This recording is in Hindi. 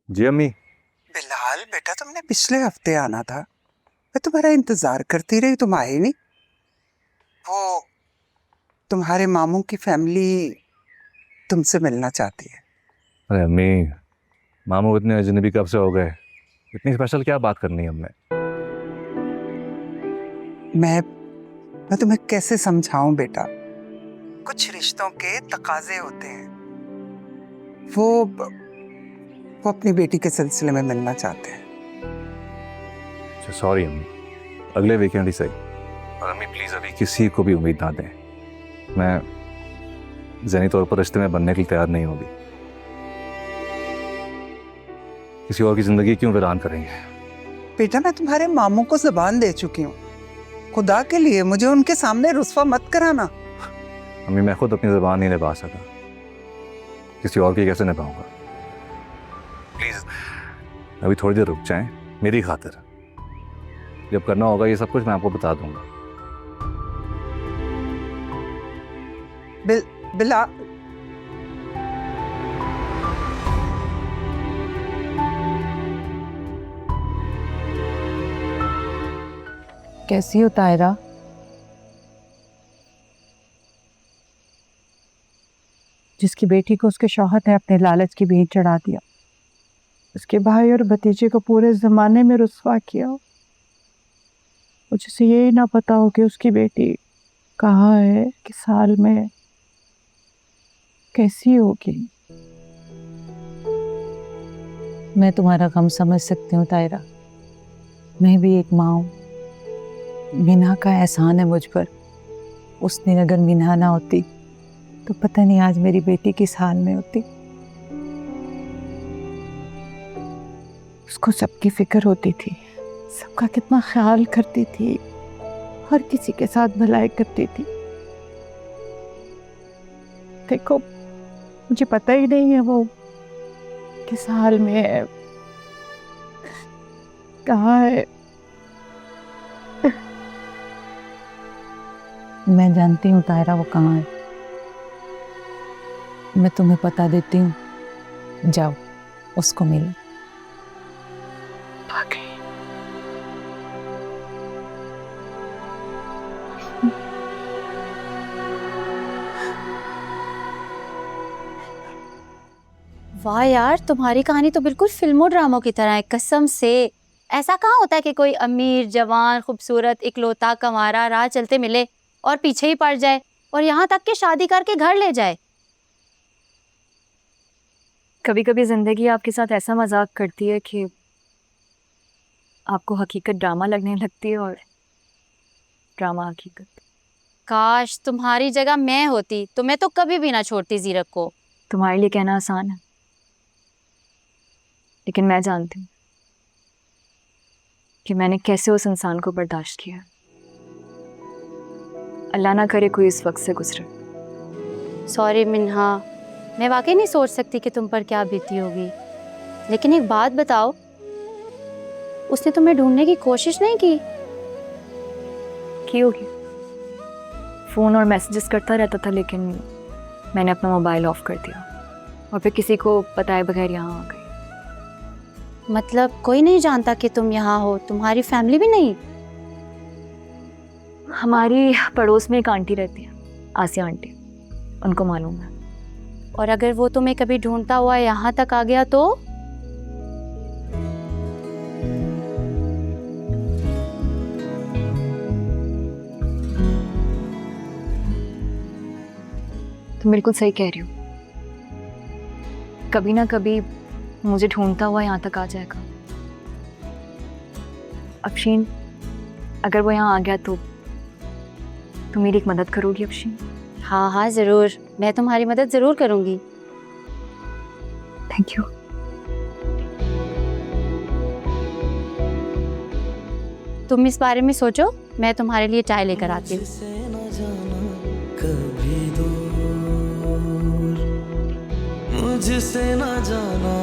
जी अम्मी। बिलाल बेटा, तुमने पिछले हफ्ते आना था। मैं तुम्हारा इंतजार करती रही, तुम आए नहीं। वो तुम्हारे मामू की फैमिली तुमसे मिलना चाहती है। अरे अम्मी, मामू इतने अजनबी कब से हो गए? इतनी स्पेशल क्या बात करनी है हमने? मैं तुम्हें कैसे समझाऊं बेटा। कुछ रिश्तों के तकाजे होते हैं। वो अपनी बेटी के सिलसिले में मिलना चाहते हैं। अच्छा सॉरी अम्मी, अगले वीकेंड ही सही। और अम्मी प्लीज अभी किसी को भी उम्मीद ना दें। मैं ज़हनी तौर पर रिश्ते में बनने के लिए तैयार नहीं होगी। किसी और की जिंदगी क्यों वीरान करेंगे? बेटा, मैं तुम्हारे मामू को जुबान दे चुकी हूँ। खुदा के लिए मुझे उनके सामने रुस्वा मत कराना। अम्मी मैं खुद अपनी ज़बान नहीं निभा सका, किसी और की कैसे निभाऊंगा? प्लीज अभी थोड़ी देर रुक जाएं मेरी खातिर। जब करना होगा ये सब कुछ मैं आपको बता दूंगा। बिला कैसी हो तायरा? जिसकी बेटी को उसके शौहर ने अपने लालच की भेंट चढ़ा दिया, उसके भाई और भतीजे को पूरे जमाने में रुस्वा किया, और जिसे ये ना पता हो कि उसकी बेटी कहाँ है, किस हाल में, कैसी होगी। मैं तुम्हारा गम समझ सकती हूँ तायरा। मैं भी एक माँ हूँ। मीना का एहसान है मुझ पर। उस दिन अगर मीना ना होती तो पता नहीं आज मेरी बेटी किस हाल में होती। उसको सबकी फिक्र होती थी, सबका कितना ख्याल करती थी, हर किसी के साथ भलाई करती थी। देखो, मुझे पता ही नहीं है वो किस हाल में है, कहाँ है। मैं जानती हूँ तायरा वो कहाँ है। मैं तुम्हें पता देती हूँ, जाओ उसको मिलो। वाह यार, तुम्हारी कहानी तो बिल्कुल फिल्मों ड्रामों की तरह है, कसम से। ऐसा कहाँ होता है कि कोई अमीर जवान खूबसूरत इकलौता कंवारा राह चलते मिले और पीछे ही पड़ जाए, और यहाँ तक कि शादी करके घर ले जाए। कभी कभी जिंदगी आपके साथ ऐसा मजाक करती है कि आपको हकीकत ड्रामा लगने लगती है और ड्रामा हकीकत। काश तुम्हारी जगह मैं होती तो मैं तो कभी भी ना छोड़ती जीरक को। तुम्हारे लिए कहना आसान है, लेकिन मैं जानती हूँ कि मैंने कैसे उस इंसान को बर्दाश्त किया। अल्लाह ना करे कोई इस वक्त से गुजरे। सॉरी मिन्हा, मैं वाकई नहीं सोच सकती कि तुम पर क्या बीती होगी। लेकिन एक बात बताओ, उसने तुम्हें ढूंढने की कोशिश नहीं की होगी। फ़ोन और मैसेजेस करता रहता था, लेकिन मैंने अपना मोबाइल ऑफ कर दिया और फिर किसी को बताए बगैर यहाँ आ गई। मतलब कोई नहीं जानता कि तुम यहाँ हो? तुम्हारी फैमिली भी नहीं? हमारी पड़ोस में एक आंटी रहती है, आसिया आंटी, उनको मालूम है। और अगर वो तुम्हें कभी ढूंढता हुआ यहाँ तक आ गया तो? तुम बिल्कुल सही कह रही हो, कभी ना कभी मुझे ढूंढता हुआ यहाँ तक आ जाएगा। अफशीन, अगर वो यहाँ आ गया तो तुम मेरी एक मदद करोगी अफशीन? हाँ हाँ जरूर, मैं तुम्हारी मदद जरूर करूंगी। Thank you. तुम इस बारे में सोचो, मैं तुम्हारे लिए चाय लेकर आती हूँ। मुझसे न जाना